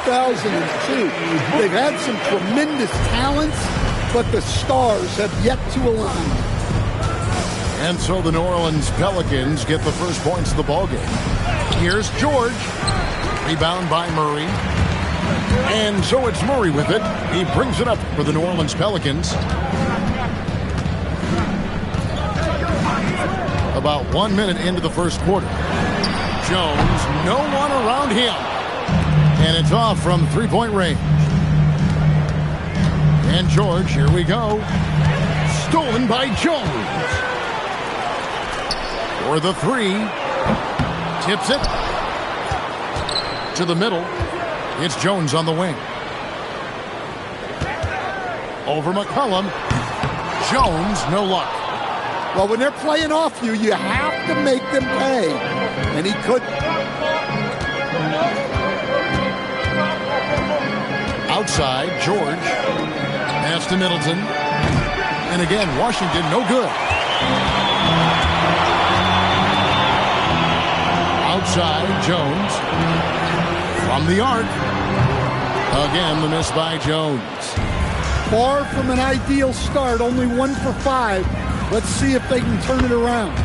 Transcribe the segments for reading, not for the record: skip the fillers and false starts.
2002. They've had some tremendous talents, but the stars have yet to align. And so the New Orleans Pelicans get the first points of the ballgame. Here's George. Rebound by Murray. And so it's Murray with it. He brings it up for the New Orleans Pelicans. About 1 minute into the first quarter. Jones, no one around him. And it's off from three-point range. And George, here we go. Stolen by Jones. For the three. Tips it. To the middle. It's Jones on the wing. Over McCollum. Jones, no luck. Well, when they're playing off you, you have to make them pay. And he couldn't. Outside, George. Pass to Middleton. And again, Washington, no good. Outside, Jones. From the arc. Again, the miss by Jones. Far from an ideal start, only 1 for 5. Let's see if they can turn it around.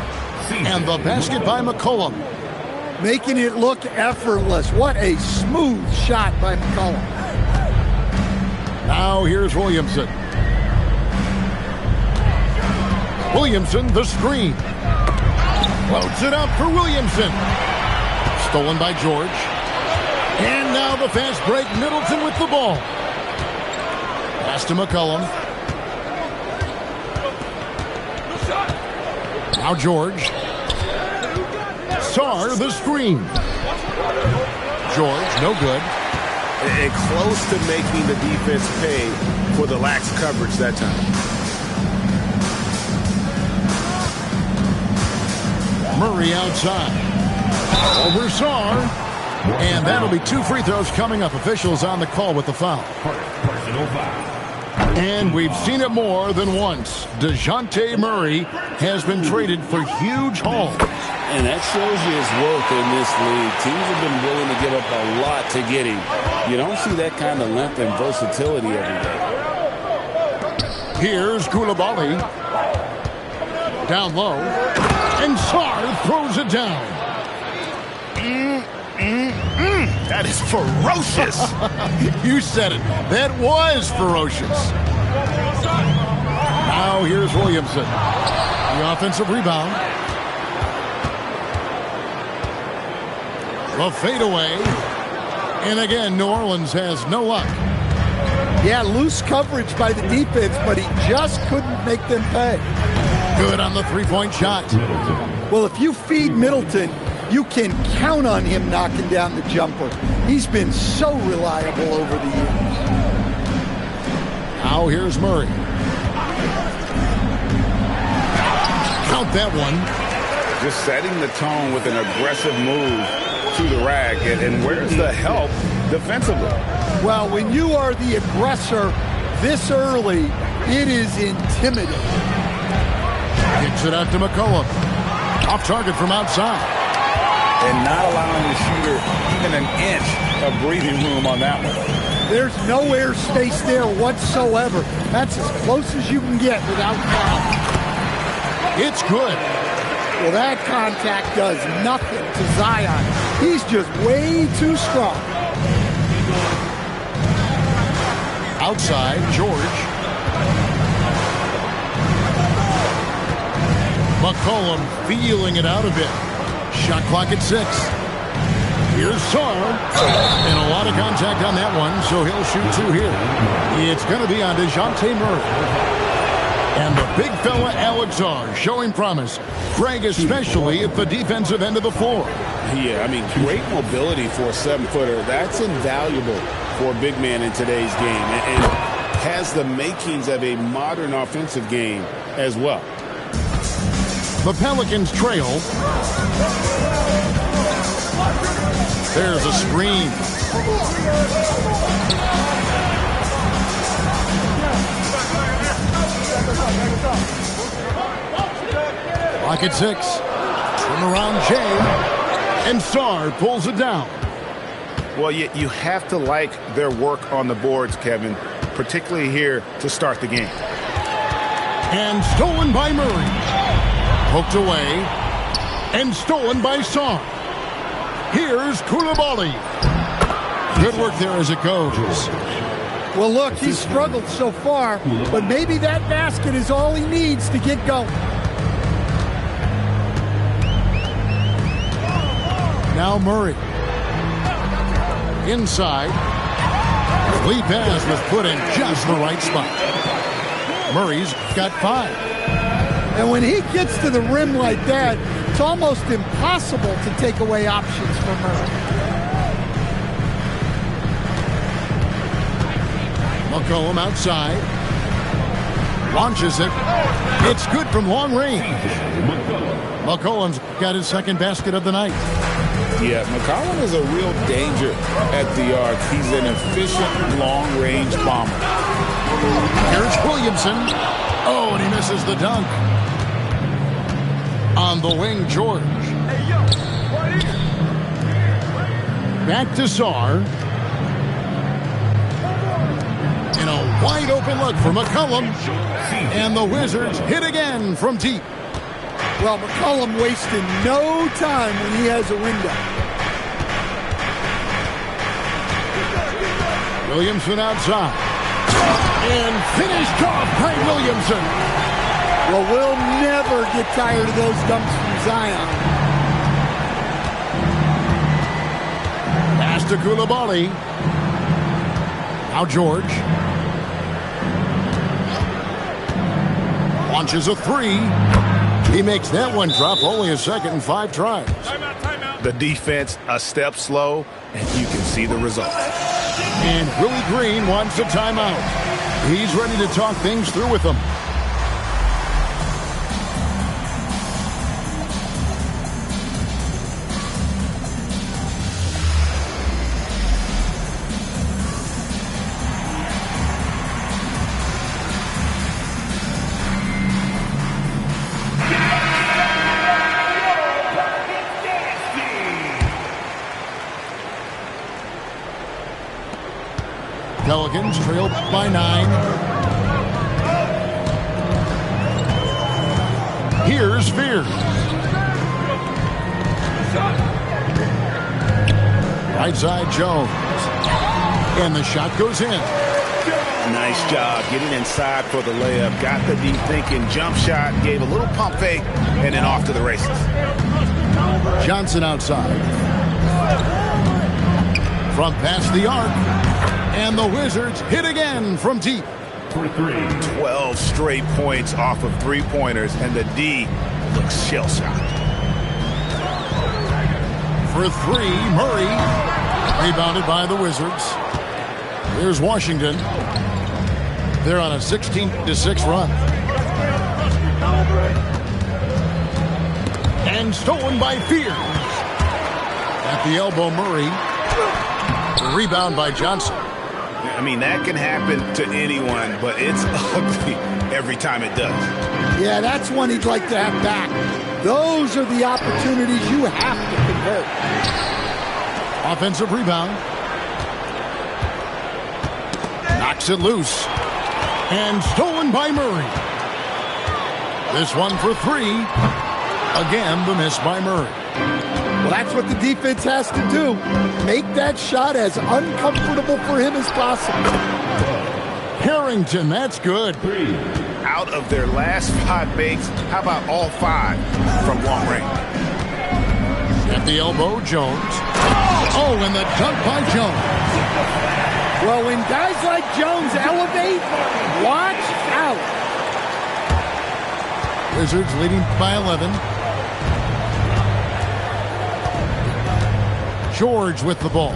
And the basket by McCollum. Making it look effortless. What a smooth shot by McCollum. Now here's Williamson. Williamson, the screen. Floats it up for Williamson. Stolen by George. And now the fast break. Middleton with the ball. Pass to McCollum. Now George. Sarr, the screen. George, no good. And close to making the defense pay for the lax coverage that time. Murray outside. Over Sarr. And that'll be 2 free throws coming up. Officials on the call with the foul. Personal foul. And we've seen it more than once. DeJounte Murray has been traded for huge hauls. And that shows you his worth in this league. Teams have been willing to give up a lot to get him. You don't see that kind of length and versatility every day. Here's Koulibaly. Down low. And Sarr throws it down. That is ferocious. You said it. That was ferocious. Now here's Williamson. The offensive rebound. The fadeaway. And again, New Orleans has no luck. Yeah, loose coverage by the defense, but he just couldn't make them pay. Good on the three-point shot. Well, if you feed Middleton, you can count on him knocking down the jumper. He's been so reliable over the years. Now here's Murray. Count that one. Just setting the tone with an aggressive move to the rack. And where's the help defensively? Well, when you are the aggressor this early, it is intimidating. Kicks it out to McCollum. Off target from outside. And not allowing the shooter even an inch of breathing room on that one. There's no air space there whatsoever. That's as close as you can get without foul. It's good. Well, that contact does nothing to Zion. He's just way too strong. Outside, George. McCollum feeling it out a bit. Shot clock at 6. Here's Sarr. And a lot of contact on that one, so he'll shoot 2 here. It's going to be on DeJounte Murray. And the big fella, Alex Sarr, showing promise. Greg, especially at the defensive end of the floor. Yeah, I mean, great mobility for a 7-footer. That's invaluable for a big man in today's game. And has the makings of a modern offensive game as well. The Pelicans trail. There's a screen. Clock at 6. Turn around Jay. And Sarr pulls it down. Well, you have to like their work on the boards, Kevin, particularly here to start the game. And stolen by Murray. Poked away. And stolen by Song. Here's Koulibaly. Good work there as it goes. Well, look, he's struggled so far, but maybe that basket is all he needs to get going. Now Murray. Inside. Lead pass was put in just the right spot. Murray's got 5. And when he gets to the rim like that, it's almost impossible to take away options from Murray. McCollum outside. Launches it. It's good from long range. McCollum's got his second basket of the night. Yeah, McCollum is a real danger at the arc. He's an efficient long-range bomber. Here's Williamson. Oh, and he misses the dunk. On the wing, George. Back to Sarr. And a wide-open look for McCollum. And the Wizards hit again from deep. Well, McCollum wasted no time when he has a window. Williamson outside. And finished off by Williamson. Well, we'll never get tired of those dunks from Zion. Pass to Koulibaly. Now George. Launches a 3. He makes that one drop, only a second and 5 tries. The defense a step slow, and you can see the result. And Willie Green wants a timeout. He's ready to talk things through with them. Pelicans trailed by 9. Here's Fear. Right side Jones. And the shot goes in. Nice job getting inside for the layup. Got the deep thinking jump shot, gave a little pump fake, and then off to the races. Johnson outside. From past the arc. And the Wizards hit again from deep. 12 straight points off of three-pointers, and the D looks shell-shocked. For 3, Murray. Rebounded by the Wizards. Here's Washington. They're on a 16-6 run. And stolen by Fears. At the elbow, Murray. The rebound by Johnson. I mean, that can happen to anyone, but it's ugly every time it does. Yeah, that's one he'd like to have back. Those are the opportunities you have to convert. Offensive rebound. Knocks it loose. And stolen by Murray. This one for 3. Again, the miss by Murray. Well, that's what the defense has to do. Make that shot as uncomfortable for him as possible. Harrington, that's good. Out of their last 5 makes, how about all 5 from long range? At the elbow, Jones. Oh, and the dunk by Jones. Well, when guys like Jones elevate, watch out. Wizards leading by 11. George with the ball.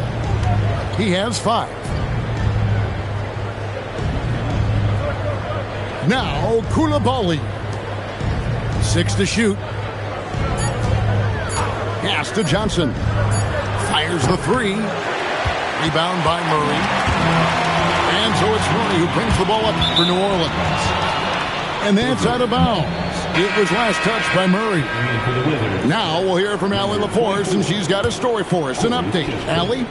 He has 5. Now Koulibaly. 6 to shoot. Pass to Johnson. Fires the 3. Rebound by Murray. And so it's Murray who brings the ball up for New Orleans. And that's out of bounds. It was last touched by Murray. Now we'll hear from Allie LaForce, and she's got a story for us. An update. Allie?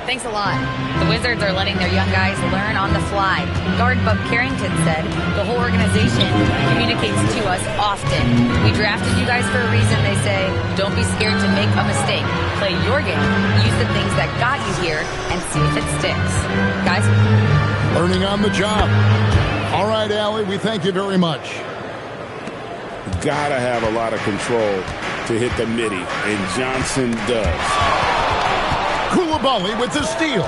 Thanks a lot. The Wizards are letting their young guys learn on the fly. Guard Bub Carrington said the whole organization communicates to us often. We drafted you guys for a reason, they say. Don't be scared to make a mistake. Play your game. Use the things that got you here and see if it sticks. Guys? Learning on the job. All right, Allie, we thank you very much. Gotta have a lot of control to hit the midi, and Johnson does. Koulibaly with the steal.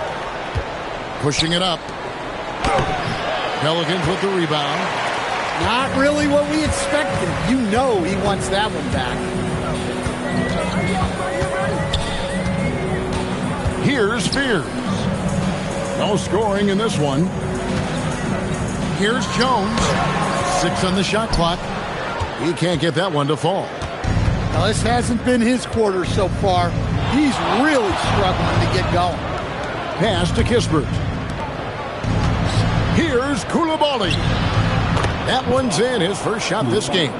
Pushing it up. Pelicans with the rebound. Not really what we expected. You know he wants that one back. Here's Spears. No scoring in this one. Here's Jones. 6 on the shot clock. He can't get that one to fall. Now, this hasn't been his quarter so far. He's really struggling to get going. Pass to Kispert. Here's Koulibaly. That one's in, his first shot this game.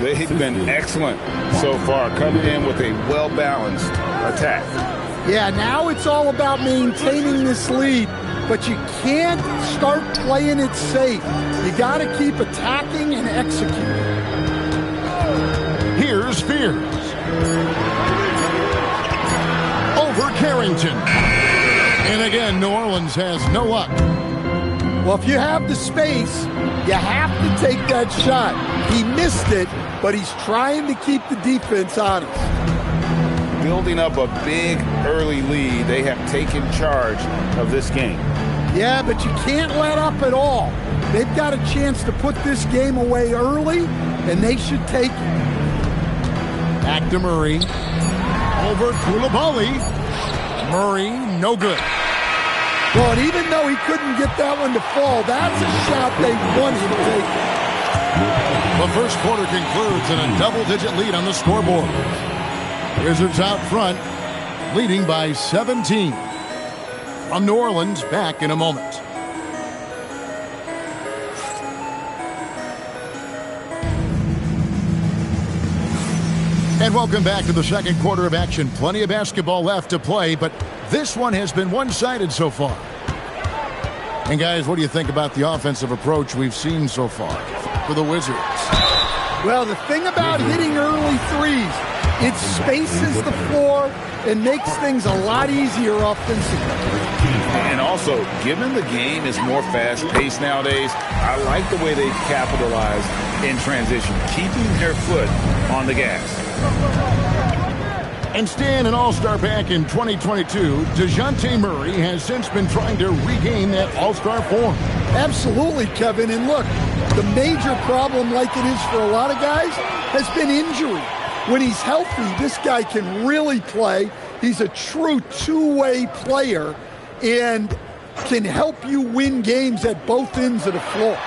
They've been excellent so far, coming in with a well-balanced attack. Yeah, now it's all about maintaining this lead, but you can't start playing it safe. You got to keep attacking and executing. Here's Spears. Over Carrington. And again, New Orleans has no luck. Well, if you have the space, you have to take that shot. He missed it, but he's trying to keep the defense honest. Building up a big early lead, they have taken charge of this game. Yeah, but you can't let up at all. They've got a chance to put this game away early, and they should take it. Back to Murray. Over Koulibaly. Murray, no good. Well, and even though he couldn't get that one to fall, that's a shot they want him to take. The first quarter concludes in a double-digit lead on the scoreboard. Wizards out front, leading by 17. From New Orleans, back in a moment. And welcome back to the second quarter of action. Plenty of basketball left to play, but this one has been one-sided so far. And guys, what do you think about the offensive approach we've seen so far for the Wizards? Well, the thing about hitting early threes, it spaces the floor and makes things a lot easier offensively. And also, given the game is more fast-paced nowadays, I like the way they capitalize in transition, keeping their foot on the gas. And Stan, an all-star back in 2022, DeJounte Murray has since been trying to regain that all-star form. Absolutely, Kevin. And look, the major problem, like it is for a lot of guys, has been injury. When he's healthy, this guy can really play. He's a true two-way player and can help you win games at both ends of the floor.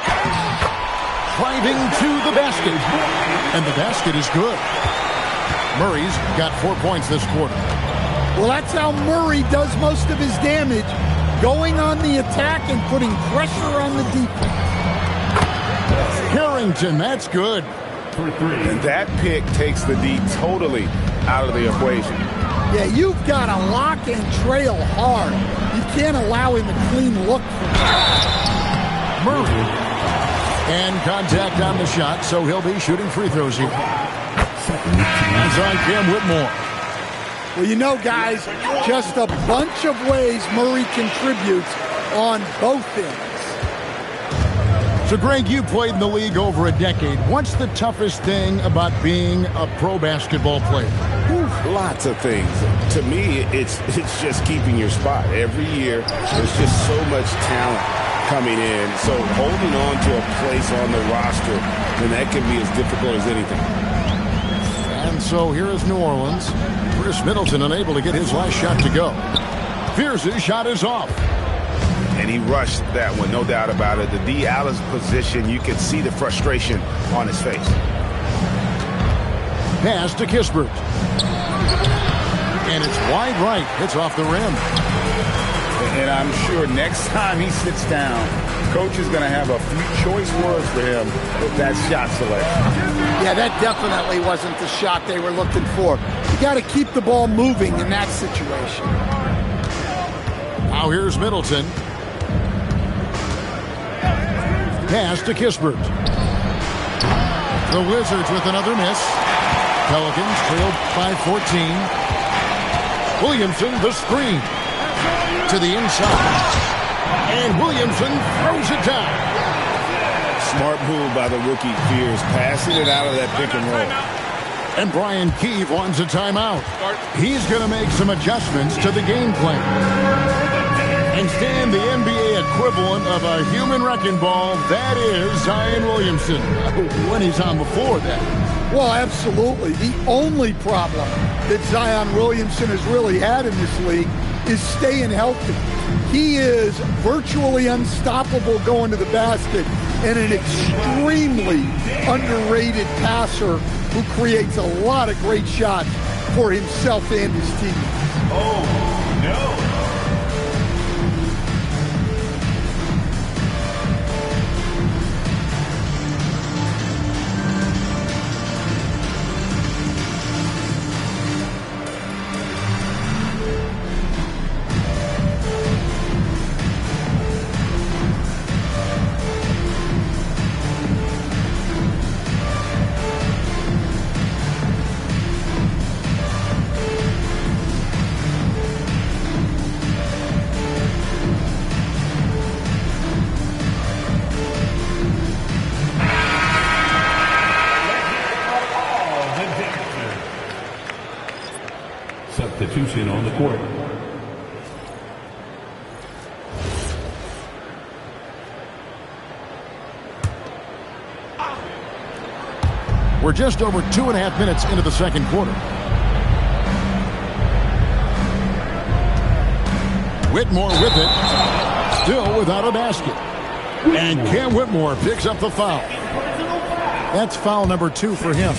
Driving to the basket. And the basket is good. Murray's got 4 points this quarter. Well, that's how Murray does most of his damage, going on the attack and putting pressure on the defense. Carrington, that's good. And that pick takes the D totally out of the equation. Yeah, you've got to lock and trail hard. You can't allow him a clean look. Murray. And contact on the shot, so he'll be shooting free throws here. He's on Cam Whitmore. Well, you know, guys, just a bunch of ways Murray contributes on both ends. So, Greg, you played in the league over a decade. What's the toughest thing about being a pro basketball player? Lots of things. To me, it's just keeping your spot. Every year, there's just so much talent coming in. So holding on to a place on the roster, and that can be as difficult as anything. And so here is New Orleans. Chris Middleton unable to get his last shot to go. Pierce's shot is off. And he rushed that one, no doubt about it. The D out of position, you can see the frustration on his face. Pass to Kispert. And it's wide right. Hits off the rim. And I'm sure next time he sits down, coach is going to have a few choice words for him with that shot selection. Yeah, that definitely wasn't the shot they were looking for. You got to keep the ball moving in that situation. Now here's Middleton. Pass to Kispert. The Wizards with another miss. Pelicans trailed by 14. Williamson, the screen. To the inside. And Williamson throws it down. Smart move by the rookie Fears, passing it out of that pick and roll. And Brian Keefe wants a timeout. He's going to make some adjustments to the game plan. And Stan, the NBA equivalent of a human wrecking ball, that is Zion Williamson. When he's on before that. Well, absolutely. The only problem that Zion Williamson has really had in this league is staying healthy. He is virtually unstoppable going to the basket and an extremely underrated passer who creates a lot of great shots for himself and his team. Oh, no. Substitution on the court. We're just over 2.5 minutes into the second quarter. Whitmore with it, still without a basket. And Cam Whitmore picks up the foul. That's foul number 2 for him.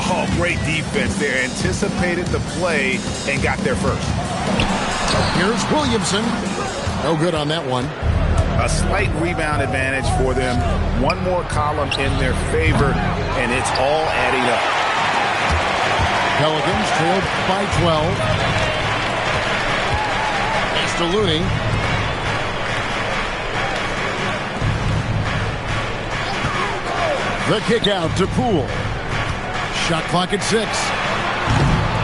Oh, great defense there. Anticipated the play and got there first. Here's Williamson. No good on that one. A slight rebound advantage for them. One more column in their favor, and it's all adding up. Pelicans trailed by 12. It's to Looney. The kick out to Poole. Shot clock at 6.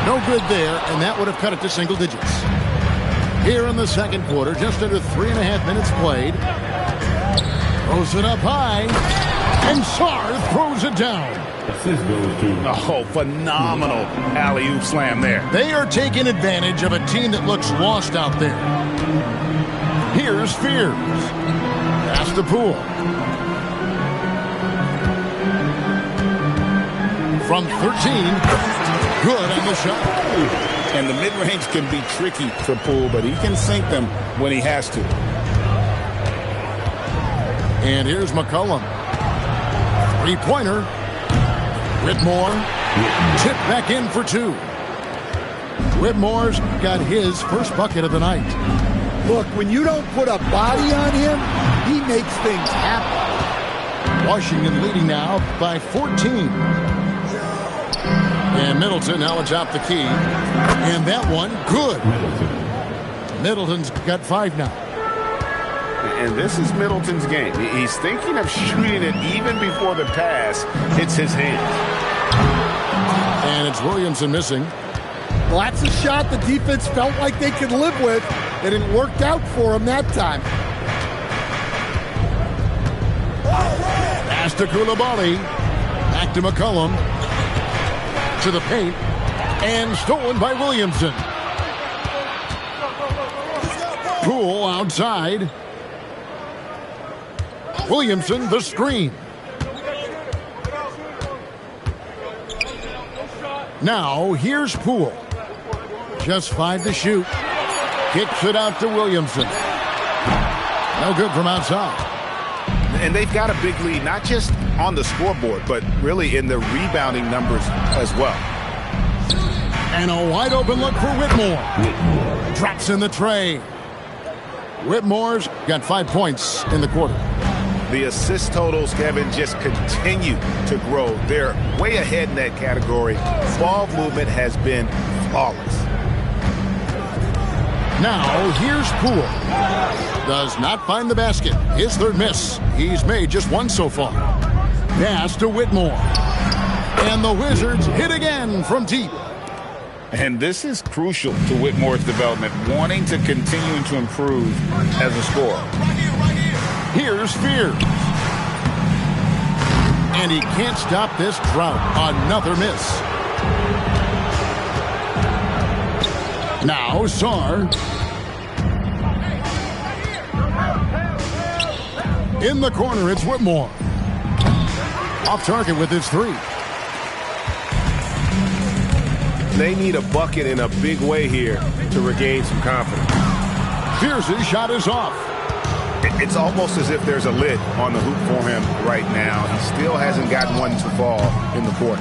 No good there, and that would have cut it to single digits. Here in the second quarter, just under 3.5 minutes played. Throws it up high, and Sarr throws it down. Assist goes to. Oh, phenomenal alley-oop slam there. They are taking advantage of a team that looks lost out there. Here's Fears. Pass to Poole. From 13, good on the shot. And the mid-range can be tricky for Poole, but he can sink them when he has to. And here's McCollum. Three-pointer. Whitmore. Tip back in for 2. Whitmore's got his first bucket of the night. Look, when you don't put a body on him, he makes things happen. Washington leading now by 14. And Middleton now atop the key. And that one, good. Middleton's got 5 now. And this is Middleton's game. He's thinking of shooting it even before the pass hits his hand. And it's Williamson missing. Well, that's a shot the defense felt like they could live with, and it worked out for him that time. Pass to Koulibaly. Back to McCollum. To the paint, and stolen by Williamson. Poole outside. Williamson, the screen. Now, here's Poole. Just 5 to shoot. Kicks it out to Williamson. No good from outside. And they've got a big lead, not just on the scoreboard, but really in the rebounding numbers as well. And a wide open look for Whitmore. Drops in the tray. Whitmore's got 5 points in the quarter. The assist totals, Kevin, just continue to grow. They're way ahead in that category. Ball movement has been flawless. Now, here's Poole. Does not find the basket. His third miss. He's made just one so far. Pass to Whitmore. And the Wizards hit again from deep. And this is crucial to Whitmore's development, wanting to continue to improve as a scorer. Here's Fear. And he can't stop this drought. Another miss. Now, Sarr. In the corner, it's Whitmore. Off target with his three. They need a bucket in a big way here to regain some confidence. Pierce's shot is off. It's almost as if there's a lid on the hoop for him right now. He still hasn't gotten one to fall in the court.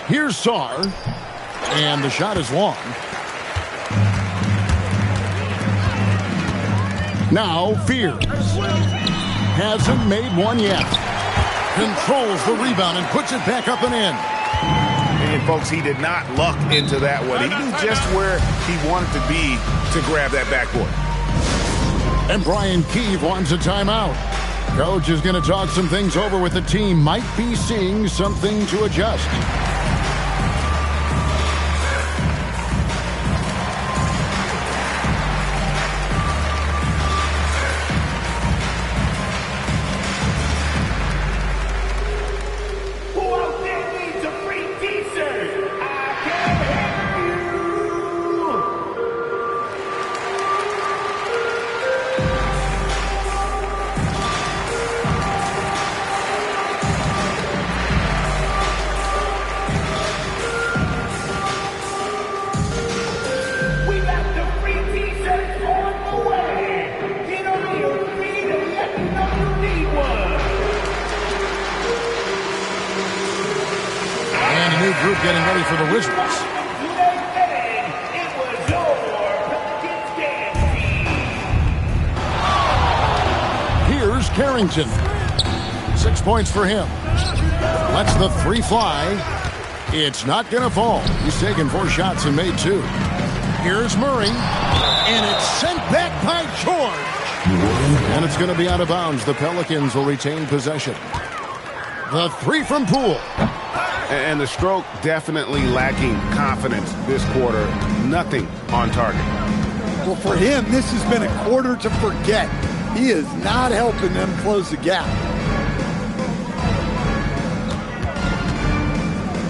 Here's Sarr. And the shot is long. Now Fears. Hasn't made one yet. Controls the rebound and puts it back up and in. And folks, he did not luck into that one. He knew just where he wanted to be to grab that backboard. And Brian Keefe wants a timeout. Coach is going to talk some things over with the team. Might be seeing something to adjust. Group getting ready for the Wizards. Here's Carrington. 6 points for him. Lets the three fly. It's not going to fall. He's taken 4 shots and made 2. Here's Murray. And it's sent back by George. And it's going to be out of bounds. The Pelicans will retain possession. The three from Poole. And the stroke definitely lacking confidence this quarter. Nothing on target. Well, for him, this has been a quarter to forget. He is not helping them close the gap.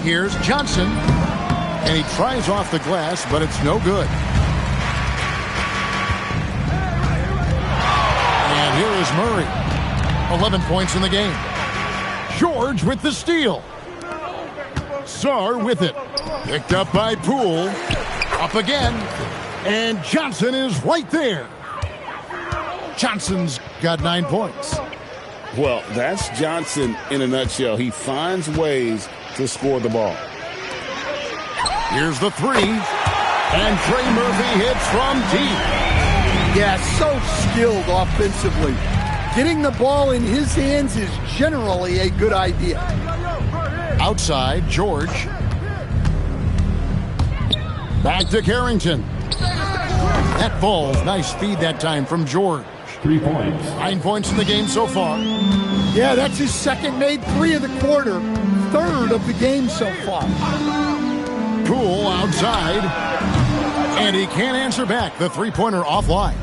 Here's Johnson. And he tries off the glass, but it's no good. And here is Murray. 11 points in the game. George with the steal. Sarr with it. Picked up by Poole. Up again. And Johnson is right there. Johnson's got 9 points. Well, that's Johnson in a nutshell. He finds ways to score the ball. Here's the three. And Trey Murphy hits from deep. Yeah, so skilled offensively. Getting the ball in his hands is generally a good idea. Outside, George. Back to Carrington. That falls. Nice feed that time from George. 3 points. 9 points in the game so far. Yeah, that's his second made 3 of the quarter. Third of the game so far. Poole outside. And he can't answer back. The three-pointer offline.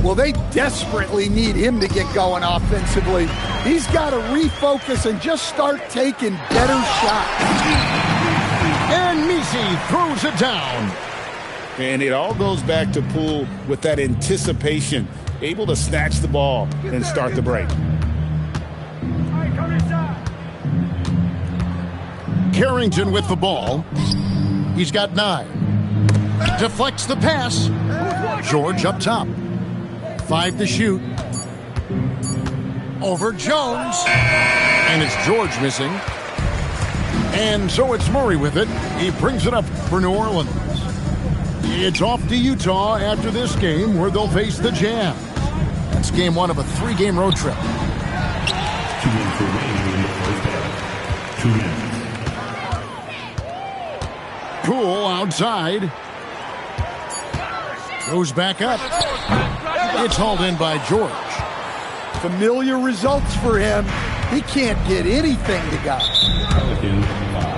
Well, they desperately need him to get going offensively. He's got to refocus and just start taking better shots. And Misi throws it down. And it all goes back to Poole with that anticipation, able to snatch the ball and start the break. Carrington with the ball. He's got 9. Deflects the pass. George up top. 5 to shoot. Over Jones. And it's George missing. And so it's Murray with it. He brings it up for New Orleans. It's off to Utah after this game where they'll face the Jazz. That's game 1 of a 3-game road trip. 2 minutes remaining in the first half. 2 minutes. Poole outside. Goes back up. It's hauled in by George. Familiar results for him. He can't get anything to go.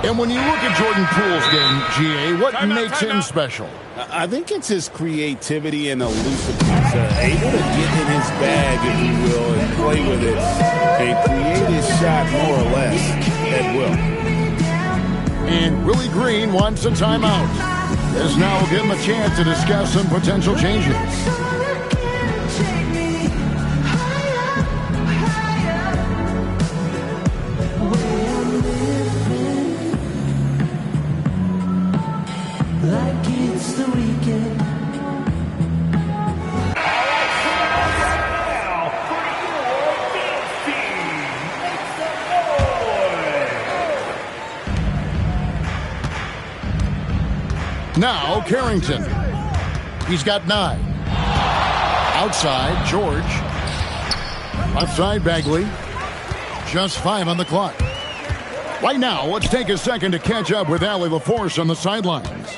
And when you look at Jordan Poole's game, GA, what makes him special? I think it's his creativity and elusiveness. Able to get in his bag, if you will, and play with it and create his shot more or less at will. And Willie Green wants a timeout. This now will give him a chance to discuss some potential changes. Like it's the weekend. Now Carrington. He's got 9. Outside, George. Left side, Bagley. Just 5 on the clock. Right now, let's take a second to catch up with Allie LaForce on the sidelines.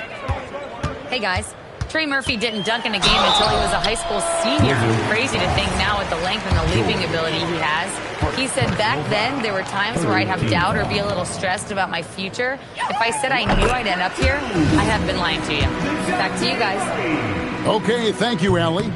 Hey, guys. Trey Murphy didn't dunk in a game until he was a high school senior. Crazy to think now with the length and the leaping ability he has. He said back then there were times where I'd have doubt or be a little stressed about my future. If I said I knew I'd end up here, I have been lying to you. Back to you guys. Okay, thank you, Allie.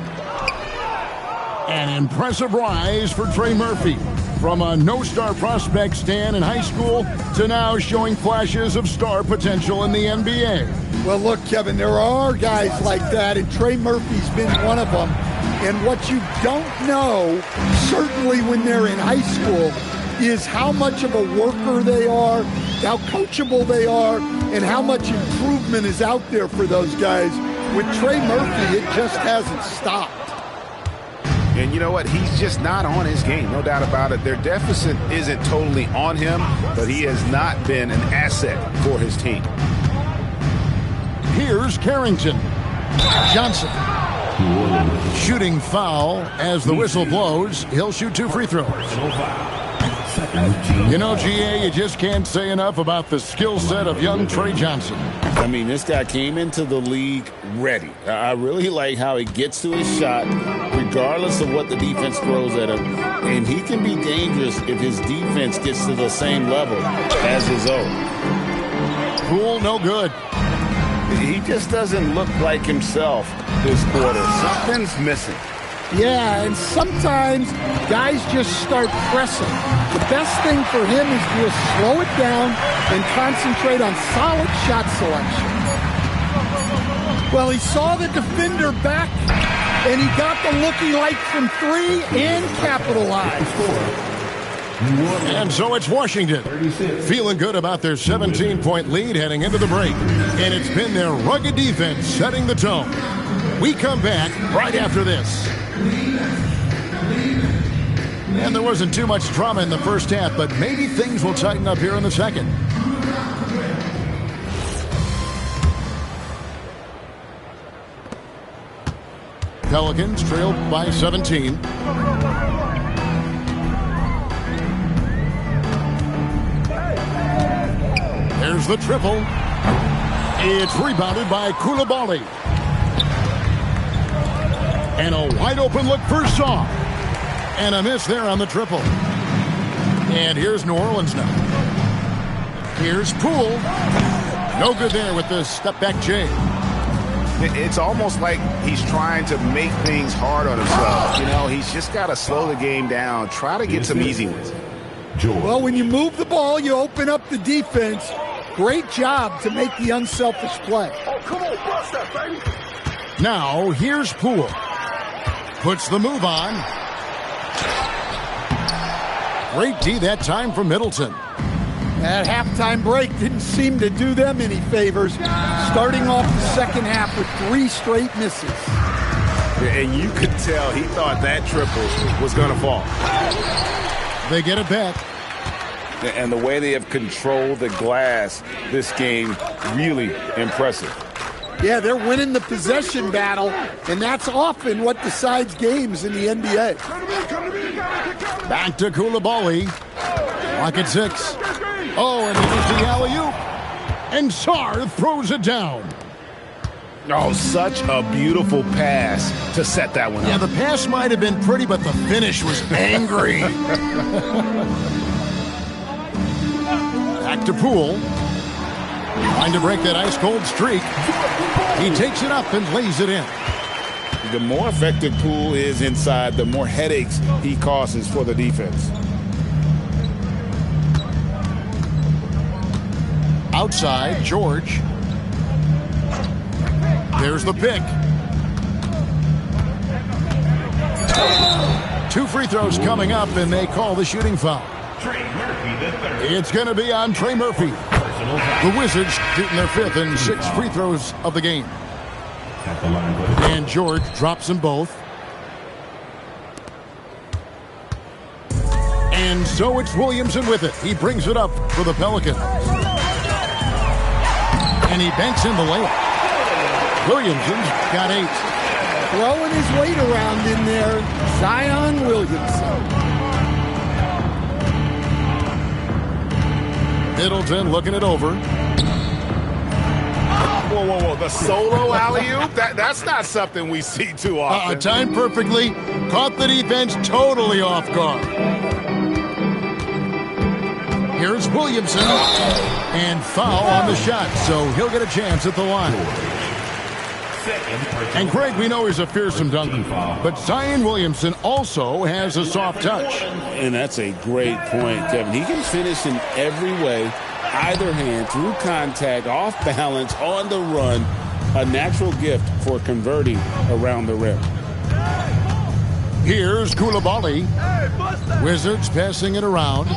An impressive rise for Trey Murphy. From a no-star prospect stand in high school to now showing flashes of star potential in the NBA. Well, look, Kevin, there are guys like that, and Trey Murphy's been one of them. And what you don't know, certainly when they're in high school, is how much of a worker they are, how coachable they are, and how much improvement is out there for those guys. With Trey Murphy, it just hasn't stopped. And you know what? He's just not on his game, no doubt about it. Their deficit isn't totally on him, but he has not been an asset for his team. Here's Carrington. Johnson. Shooting foul as the whistle blows. He'll shoot 2 free throws. You know, GA, you just can't say enough about the skill set of young Trey Johnson. I mean, this guy came into the league ready. I really like how he gets to his shot, regardless of what the defense throws at him. And he can be dangerous if his defense gets to the same level as his own. Poole, no good. He just doesn't look like himself this quarter. Something's missing. Yeah, and sometimes guys just start pressing. The best thing for him is to just slow it down and concentrate on solid shot selection. Well, he saw the defender back, and he got the looking like from 3 and capitalized. And so it's Washington, feeling good about their 17-point lead heading into the break. And it's been their rugged defense setting the tone. We come back right after this. And there wasn't too much drama in the first half, but maybe things will tighten up here in the second. Pelicans trail by 17. There's the triple. It's rebounded by Coulibaly. And a wide open look for Shaw. And a miss there on the triple. And here's New Orleans now. Here's Poole. No good there with the step back J. It's almost like he's trying to make things hard on himself. You know, he's just got to slow the game down, try to get some easy ones. Well, when you move the ball, you open up the defense. Great job to make the unselfish play. Oh, come on, bust that, baby. Now, here's Poole. Puts the move on. Great D that time from Middleton. That halftime break didn't seem to do them any favors. Starting off the second half with 3 straight misses. And you could tell he thought that triple was going to fall. They get it back. And the way they have controlled the glass this game, really impressive. Yeah, they're winning the possession battle, and that's often what decides games in the NBA. Back to Coulibaly. Lock at 6. Oh, and there's the alley-oop. And Sarr throws it down. Oh, such a beautiful pass to set that one up. Yeah, the pass might have been pretty, but the finish was angry. Back to Poole. Trying to break that ice-cold streak. He takes it up and lays it in. The more effective Poole is inside, the more headaches he causes for the defense. Outside, George. There's the pick. 2 free throws coming up, and they call the shooting foul. It's going to be on Trey Murphy. The Wizards shooting their 5th and 6th free throws of the game. And George drops them both. And so it's Williamson with it. He brings it up for the Pelicans. And he banks in the layup. Williamson's got 8. Throwing his weight around in there, Zion Williamson. Middleton looking it over. Whoa, whoa, whoa. The solo alley-oop? That's not something we see too often. Timed perfectly. Caught the defense totally off guard. Here's Williamson. And foul on the shot, so he'll get a chance at the line. And Craig, we know he's a fearsome dunker, but Zion Williamson also has a soft touch. And that's a great point, Kevin. He can finish in every way, either hand, through contact, off balance, on the run. A natural gift for converting around the rim. Here's Koulibaly. Wizards passing it around.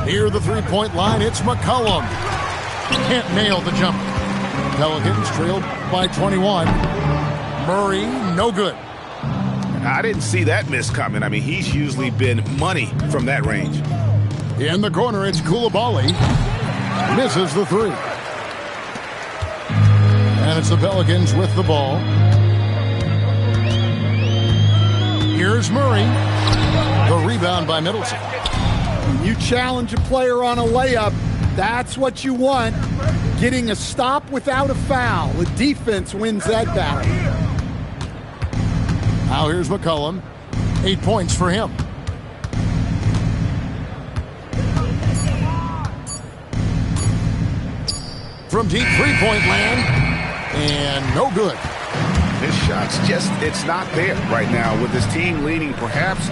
Near the three-point line, it's McCollum. Can't nail the jumper. Pelicans trailed by 21. Murray, no good. I didn't see that miss coming. I mean, he's usually been money from that range. In the corner, it's Koulibaly. Misses the 3. And it's the Pelicans with the ball. Here's Murray. The rebound by Middleton. When you challenge a player on a layup, that's what you want. Getting a stop without a foul. The defense wins that battle. Now here's McCollum. 8 points for him. From deep three-point land. And no good. His shot's it's not there right now with his team leading. Perhaps,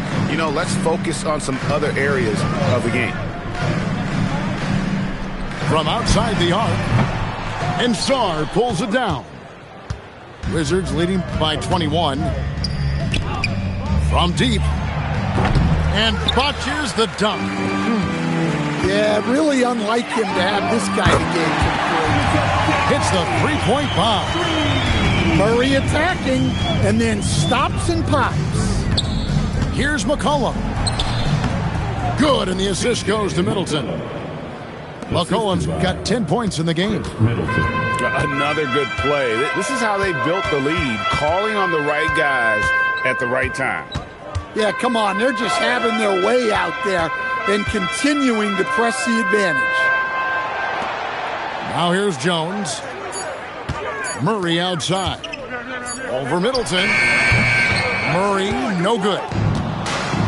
let's focus on some other areas of the game. From outside the arc, and Sarr pulls it down. Wizards leading by 21. From deep, and botches the dunk. Yeah, really unlike him to have this guy to game from 3. Hits the three-point bomb. Murray attacking, and then stops and pops. Here's McCollum. Good, and the assist goes to Middleton. McCollum's got 10 points in the game. Another good play. This is how they built the lead, calling on the right guys at the right time. Yeah, come on. They're just having their way out there and continuing to press the advantage. Now here's Jones. Murray outside. Over Middleton. Murray, no good.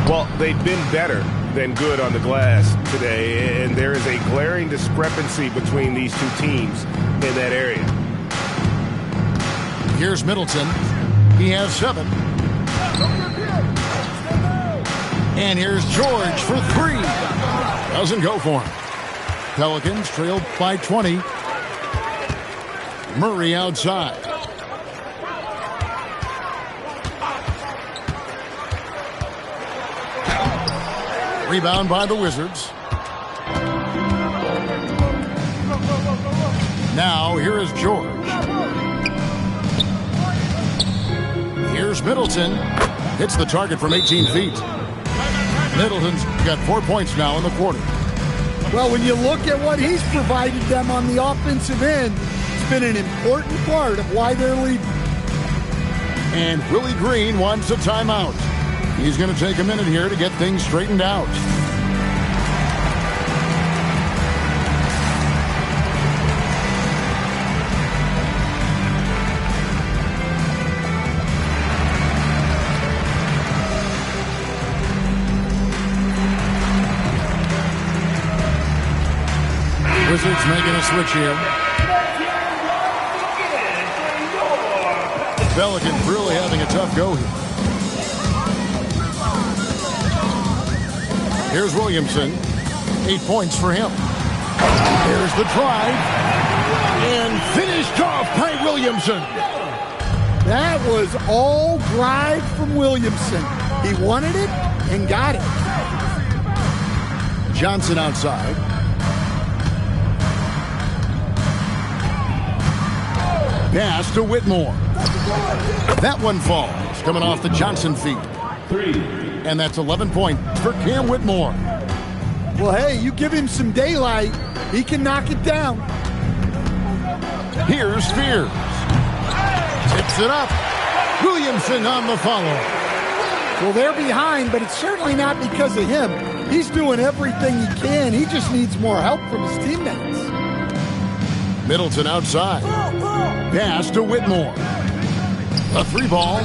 Well, they've been better than good on the glass today, and there is a glaring discrepancy between these two teams in that area. Here's Middleton. He has 7. And here's George for 3. Doesn't go for him. Pelicans trailed by 20. Murray outside. Rebound by the Wizards. Now here is George. Here's Middleton. Hits the target from 18 feet. Middleton's got 4 points now in the quarter. Well, when you look at what he's provided them on the offensive end, it's been an important part of why they're leading. And Willie Green wants a timeout. He's going to take a minute here to get things straightened out. Wizards making a switch here. Pelicans really having a tough go here. Here's Williamson. 8 points for him. Here's the drive. And finished off by Williamson. That was all drive from Williamson. He wanted it and got it. Johnson outside. Pass to Whitmore. That one falls, coming off the Johnson feet. 3. And that's 11 points for Cam Whitmore. Well, hey, you give him some daylight, he can knock it down. Here's Fears. Tips it up. Williamson on the follow. Well, they're behind, but it's certainly not because of him. He's doing everything he can. He just needs more help from his teammates. Middleton outside. Pass to Whitmore. A 3-ball.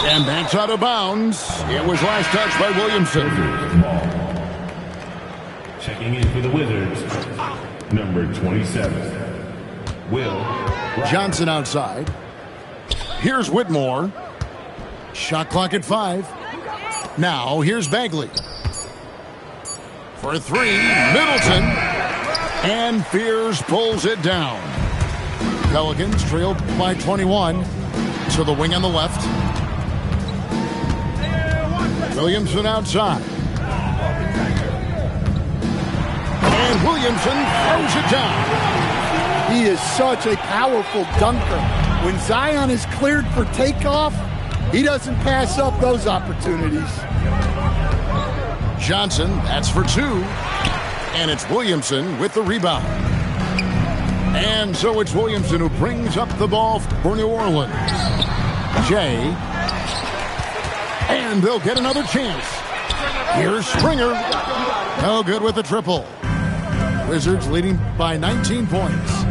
And that's out of bounds. It was last touched by Williamson. Checking in for the Wizards, number 27, Will Johnson outside. Here's Whitmore. Shot clock at 5. Now here's Bagley. For 3, Middleton. And Fears pulls it down. Pelicans trailed by 21. To the wing on the left. Williamson outside. And Williamson throws it down. He is such a powerful dunker. When Zion is cleared for takeoff, he doesn't pass up those opportunities. Johnson, that's for 2. And it's Williamson with the rebound. And so it's Williamson who brings up the ball for New Orleans. Jay. And they'll get another chance. Here's Springer. No good with the triple. Wizards leading by 19 points.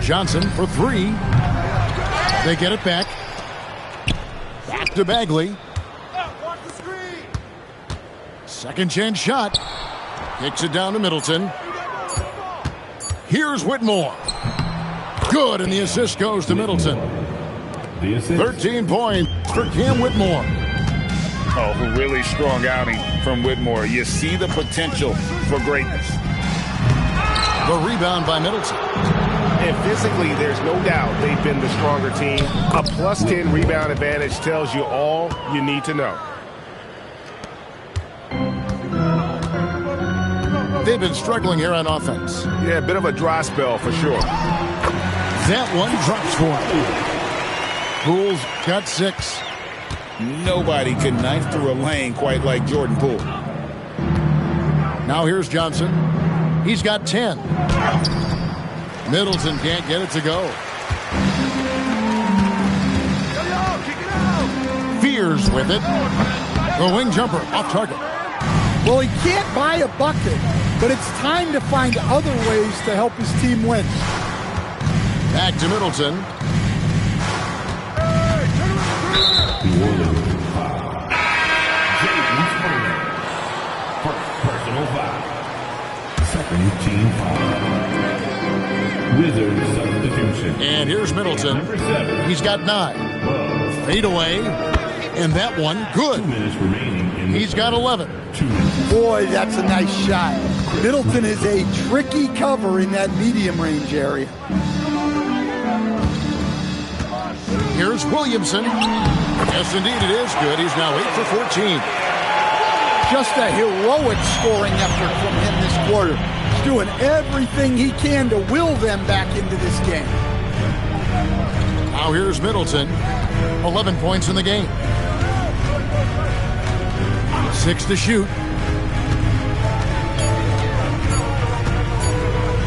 Johnson for 3. They get it back. Back to Bagley. Second chance shot. Kicks it down to Middleton. Here's Whitmore. Good, and the assist goes to Middleton. 13 points for Cam Whitmore. Oh, really strong outing from Whitmore. You see the potential for greatness. The rebound by Middleton. And physically, there's no doubt they've been the stronger team. A plus 10 rebound advantage tells you all you need to know. They've been struggling here on offense. Yeah, a bit of a dry spell for sure. That one drops for him. Poole's got 6. Nobody can knife through a lane quite like Jordan Poole. Now here's Johnson. He's got 10. Middleton can't get it to go. Fears with it. The wing jumper off target. Well, he can't buy a bucket, but it's time to find other ways to help his team win. Back to Middleton. New Orleans. First personal foul. Second team foul. Wizards substitution. And here's Middleton. Number 7. He's got 9. Fade away. And that one, good. 2 minutes remaining. He's got 11. 2 minutes. Boy, that's a nice shot. Middleton is a tricky cover in that medium range area. Here's Williamson. Yes, indeed, it is good. He's now 8 for 14. Just a heroic scoring effort from him this quarter. He's doing everything he can to will them back into this game. Now here's Middleton. 11 points in the game. 6 to shoot.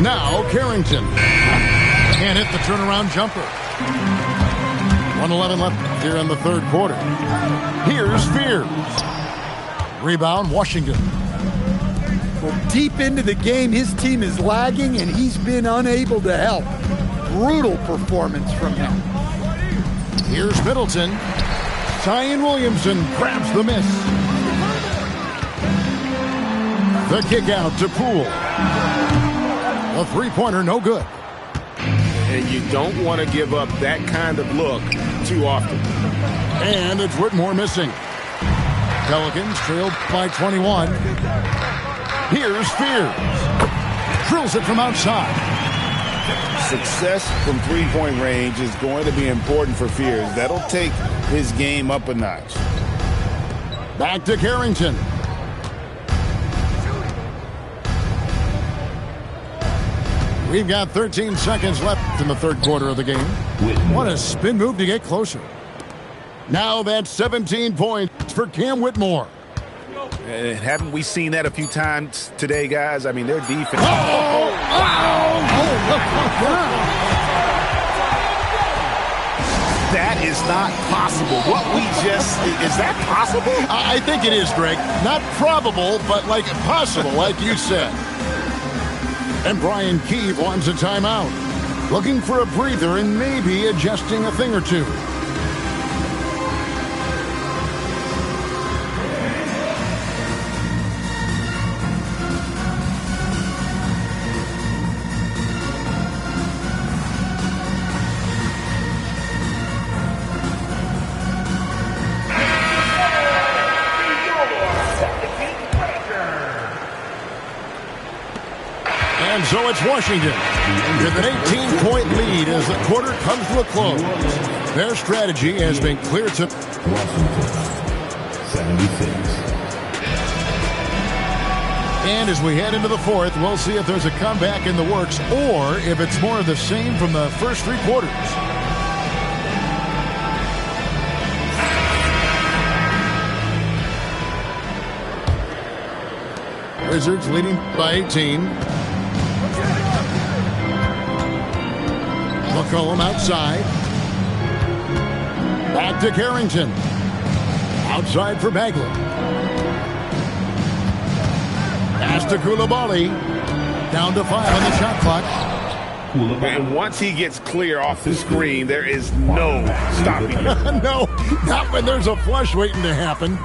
Now Carrington. Can't hit the turnaround jumper. 1:11 left here in the third quarter. Here's Fears. Rebound, Washington. Well, deep into the game, his team is lagging, and he's been unable to help. Brutal performance from him. Here's Middleton. Zion Williamson grabs the miss. The kick out to Poole. A three-pointer, no good. And you don't want to give up that kind of look too often. And it's Whitmore missing. Pelicans trailed by 21. Here's Fears. Drills it from outside. Success from three-point range is going to be important for Fears. That'll take his game up a notch. Back to Carrington. We've got 13 seconds left in the third quarter of the game. What a spin move to get closer. Now that's 17 points for Cam Whitmore. Haven't we seen that a few times today, guys? I mean, their defense. That is not possible. What we just, is that possible? I think it is, Greg. Not probable, but like possible, like you said. And Brian Keefe wants a timeout. Looking for a breather and maybe adjusting a thing or two. And so it's Washington with an 18-point lead as the quarter comes to a close. Their strategy has been clear to Washington, 76. And as we head into the fourth, we'll see if there's a comeback in the works or if it's more of the same from the first three quarters. Wizards leading by 18. McCollum outside. Back to Carrington. Outside for Bagley. Pass to Coulibaly. Down to 5 on the shot clock. And once he gets clear off the screen, there is no stopping him. No, not when there's a flush waiting to happen.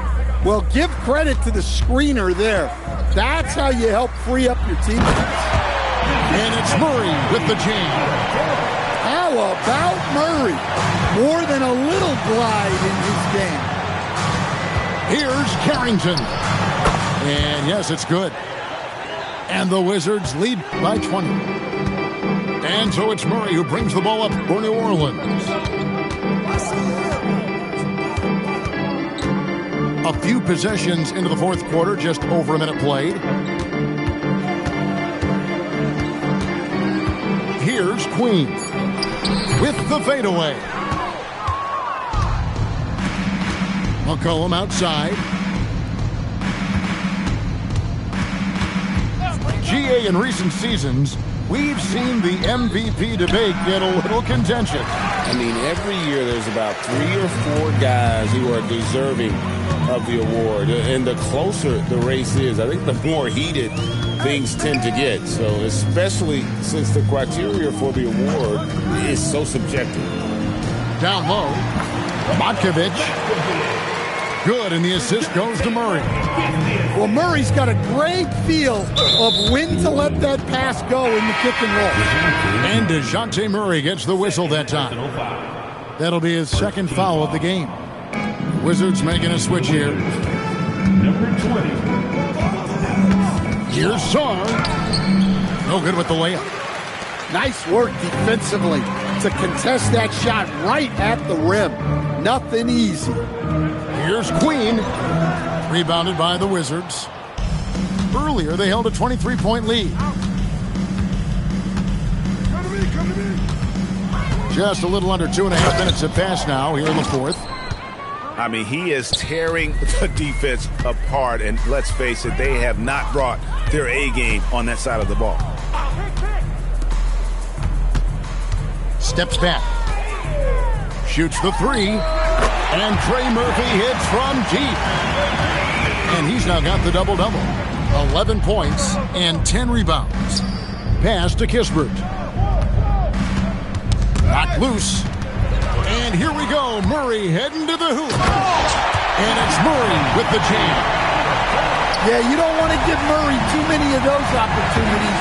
Well, give credit to the screener there. That's how you help free up your teammates. And it's Murray with the jam. How about Murray? More than a little glide in his game. Here's Carrington. And yes, it's good. And the Wizards lead by 20. And so it's Murray who brings the ball up for New Orleans. A few possessions into the fourth quarter, just over a minute played. Here's Queen with the fadeaway. McCollum outside. GA in recent seasons, we've seen the MVP debate get a little contentious. I mean, every year there's about 3 or 4 guys who are deserving of the award. And the closer the race is, I think the more heated things tend to get. So especially since the criteria for the award is so subjective. Down low, Matkovic. Good, and the assist goes to Murray. Well, Murray's got a great feel of when to let that pass go in the pick and roll. And DeJounte Murray gets the whistle that time. That'll be his second foul of the game. Wizards making a switch here. Number 20. Here's Sarr. No good with the layup. Nice work defensively to contest that shot right at the rim. Nothing easy. Here's Queen. Rebounded by the Wizards. Earlier, they held a 23-point lead. Just a little under 2.5 minutes have passed now here in the fourth. I mean, he is tearing the defense apart, and let's face it, they have not brought their A game on that side of the ball. Steps back. Shoots the three. And Trey Murphy hits from deep. And he's now got the double-double. 11 points and 10 rebounds. Pass to Kispert. Knocked loose. And here we go. Murray heading to the hoop. And it's Murray with the jam. Yeah, you don't want to give Murray too many of those opportunities.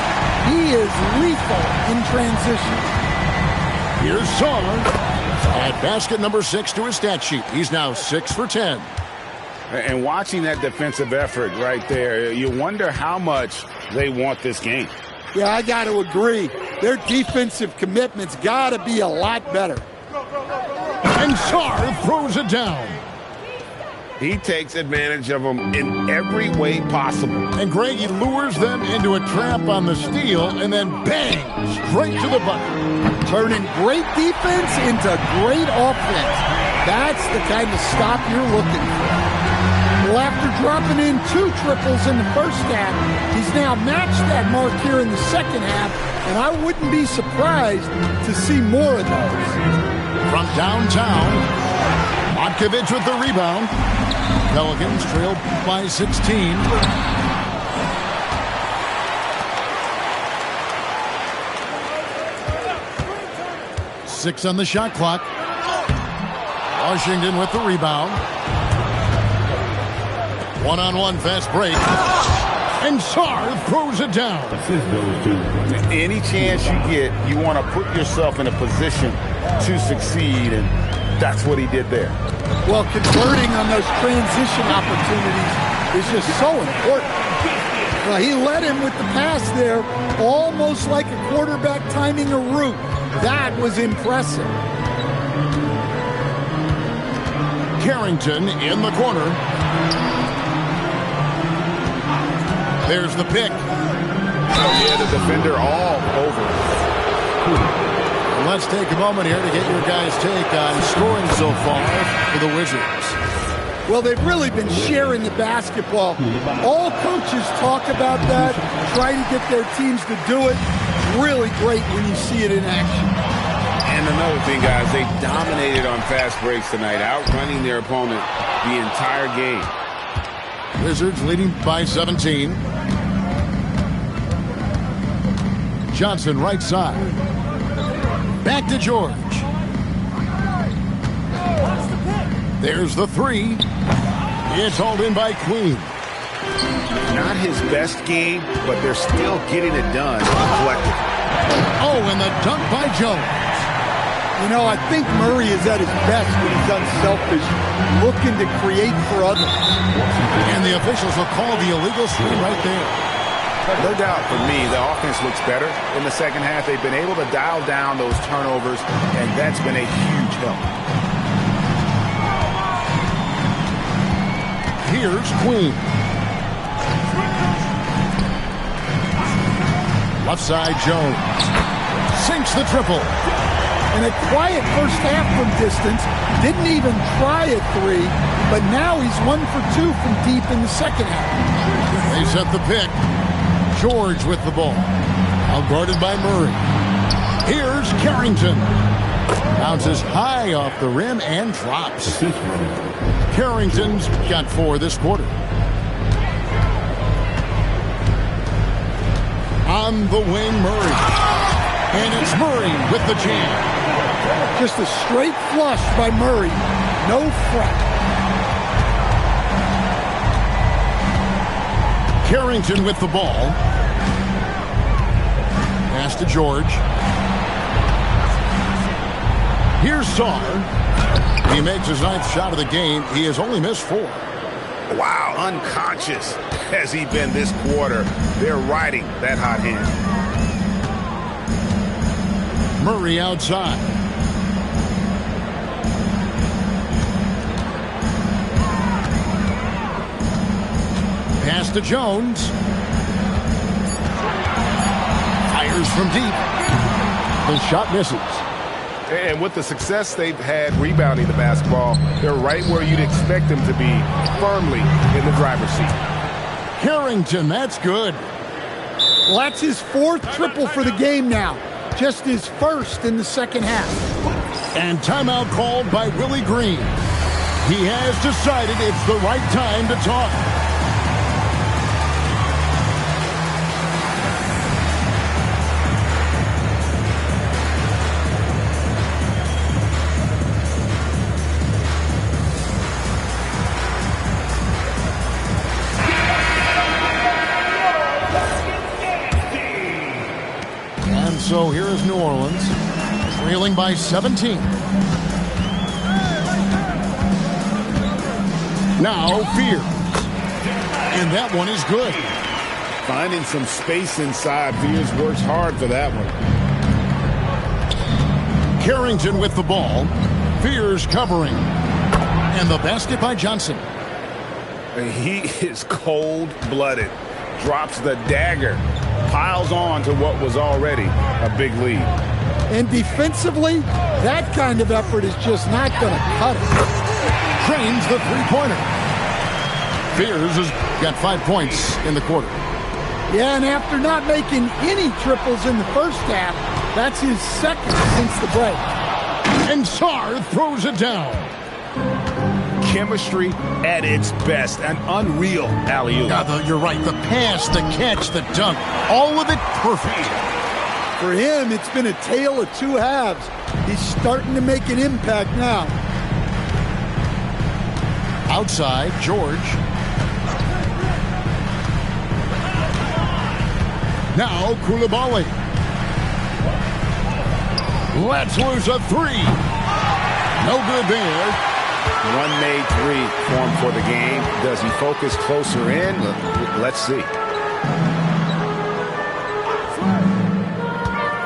He is lethal in transition. Here's Saar at basket number 6 to his stat sheet. He's now 6 for 10. And watching that defensive effort right there, you wonder how much they want this game. Yeah, I got to agree. Their defensive commitment's got to be a lot better. And Saar throws it down. He takes advantage of them in every way possible. And Greg, he lures them into a trap on the steal and then bang, straight to the bucket. Turning great defense into great offense. That's the kind of stop you're looking for. Well, after dropping in 2 triples in the first half, he's now matched that mark here in the second half, and I wouldn't be surprised to see more of those. From downtown, Monkovic with the rebound. Pelicans trail by 16. Six on the shot clock. Washington with the rebound. One-on-one fast break. And Saar throws it down. Any chance you get, you want to put yourself in a position to succeed, and that's what he did there. Well, converting on those transition opportunities is just so important. Well, he led him with the pass there, almost like a quarterback timing a route. That was impressive. Carrington in the corner. There's the pick. Yeah, the defender all over. Let's take a moment here to get your guys' take on scoring so far for the Wizards. Well, they've really been sharing the basketball. All coaches talk about that, try to get their teams to do it. Really great when you see it in action. And another thing, guys, they dominated on fast breaks tonight, outrunning their opponent the entire game. Wizards leading by 17. Johnson right side. Back to George. There's the 3. It's hauled in by Queen. Not his best game, but they're still getting it done collectively. Oh, and the dunk by Jones. You know, I think Murray is at his best when he's unselfish, looking to create for others. And the officials will call the illegal screen right there. No doubt for me, the offense looks better in the second half. They've been able to dial down those turnovers, and that's been a huge help. Here's Queen. Left side, Jones. Sinks the triple. And a quiet first half from distance. Didn't even try a 3, but now he's 1 for 2 from deep in the second half. They set the pick. George with the ball. Now guarded by Murray. Here's Carrington. Bounces high off the rim and drops. Carrington's got 4 this quarter. On the wing, Murray. And it's Murray with the jam. Just a straight flush by Murray. No fret. Carrington with the ball. Pass to George. Here's Saar. He makes his 9th shot of the game. He has only missed 4. Wow, unconscious has he been this quarter. They're riding that hot hand. Murray outside. Pass to Jones. Fires from deep. The shot misses. And with the success they've had rebounding the basketball, they're right where you'd expect them to be, firmly in the driver's seat. Carrington, that's good. Well, that's his 4th triple for the game now. Just his 1st in the second half. And timeout called by Willie Green. He has decided it's the right time to talk. So here is New Orleans, trailing by 17. Now Fears. And that one is good. Finding some space inside. Fears works hard for that one. Carrington with the ball. Fears covering. And the basket by Johnson. He is cold-blooded. Drops the dagger. Piles on to what was already a big lead. And defensively, that kind of effort is just not going to cut it. Trains the three-pointer. Fears has got 5 points in the quarter. Yeah, and after not making any triples in the first half, that's his second since the break. And Sarr throws it down. Chemistry at its best. An unreal alley-oop. Yeah, you're right. The pass, the catch, the dunk. All of it perfect. For him, it's been a tale of two halves. He's starting to make an impact now. Outside, George. Now Koulibaly. Let's lose a three. No good there. One made three formed for the game. Does he focus closer in? Let's see.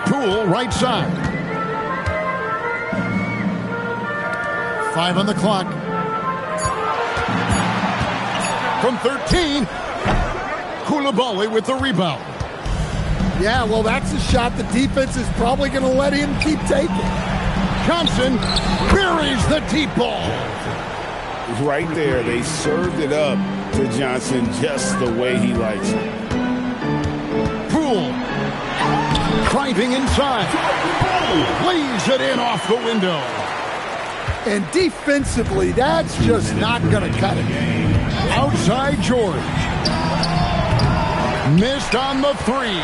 Poole right side. 5 on the clock. From 13. Koulibaly with the rebound. Yeah, well, that's a shot the defense is probably going to let him keep taking. Johnson buries the deep ball. Right there, they served it up to Johnson just the way he likes it. Poole driving inside. Lays it in off the window. And defensively, that's just not going to cut it. Outside George. Missed on the three.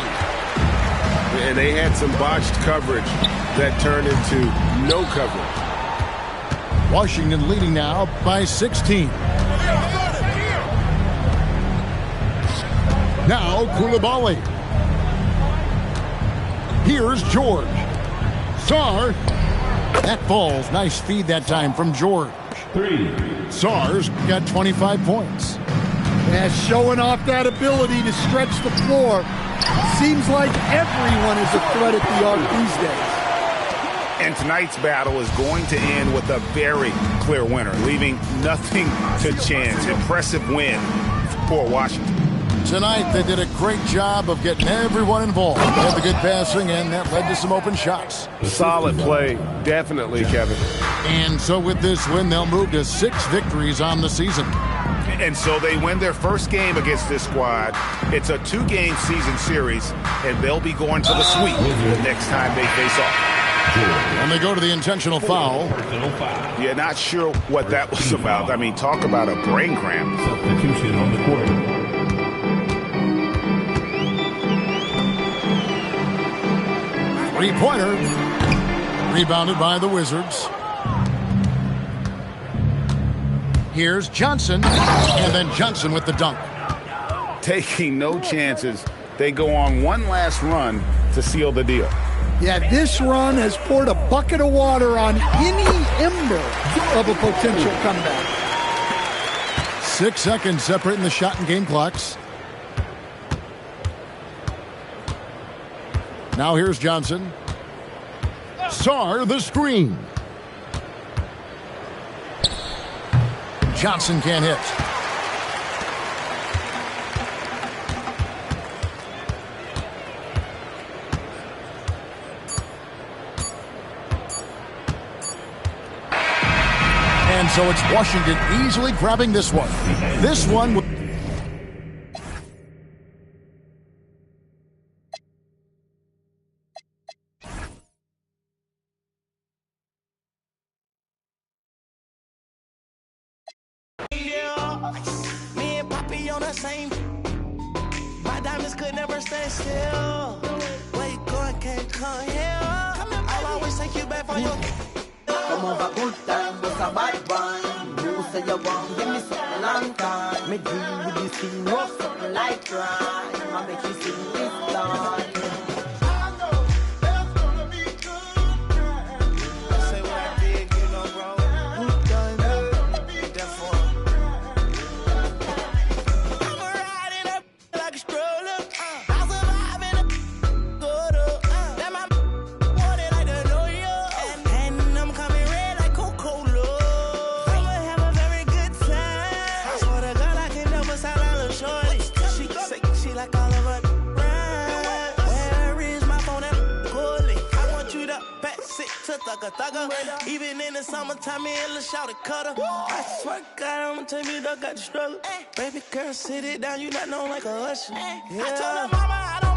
And they had some botched coverage that turned into no coverage. Washington leading now by 16. Now Koulibaly. Here's George. Sarr. That falls. Nice feed that time from George. 3. Sarr's got 25 points. Yeah, showing off that ability to stretch the floor. Seems like everyone is a threat at the arc these days. And tonight's battle is going to end with a very clear winner, leaving nothing to chance. Impressive win for Washington. Tonight, they did a great job of getting everyone involved. They had the good passing, and that led to some open shots. Solid play, definitely, Kevin. And so with this win, they'll move to 6 victories on the season. And so they win their first game against this squad. It's a 2-game season series, and they'll be going to the sweep the next time they face off. And they go to the intentional foul. Yeah, not sure what that was about. I mean, talk about a brain cramp. Substitution on the court. Three-pointer. Rebounded by the Wizards. Here's Johnson. And then Johnson with the dunk. Taking no chances. They go on one last run to seal the deal. Yeah, this run has poured a bucket of water on any ember of a potential comeback. 6 seconds separating the shot and game clocks. Now here's Johnson. Sarr the screen. Johnson can't hit. And so it's Washington easily grabbing this one. This one will... Me and Poppy on the same. My diamonds could never stand still. Where you going, can't come here. I'll always take you back for your. Come over good time, but a bad one. You say you want, give me something long time. Me deal with this thing, no something like crime. I make you sing this song. like a thugger. Even in the summertime, me and Lil' Shawty cutter. I swear to God, I'ma take me the got the struggle. Baby girl, sit it down, you not known like a usher. Yeah. I told her mama I don't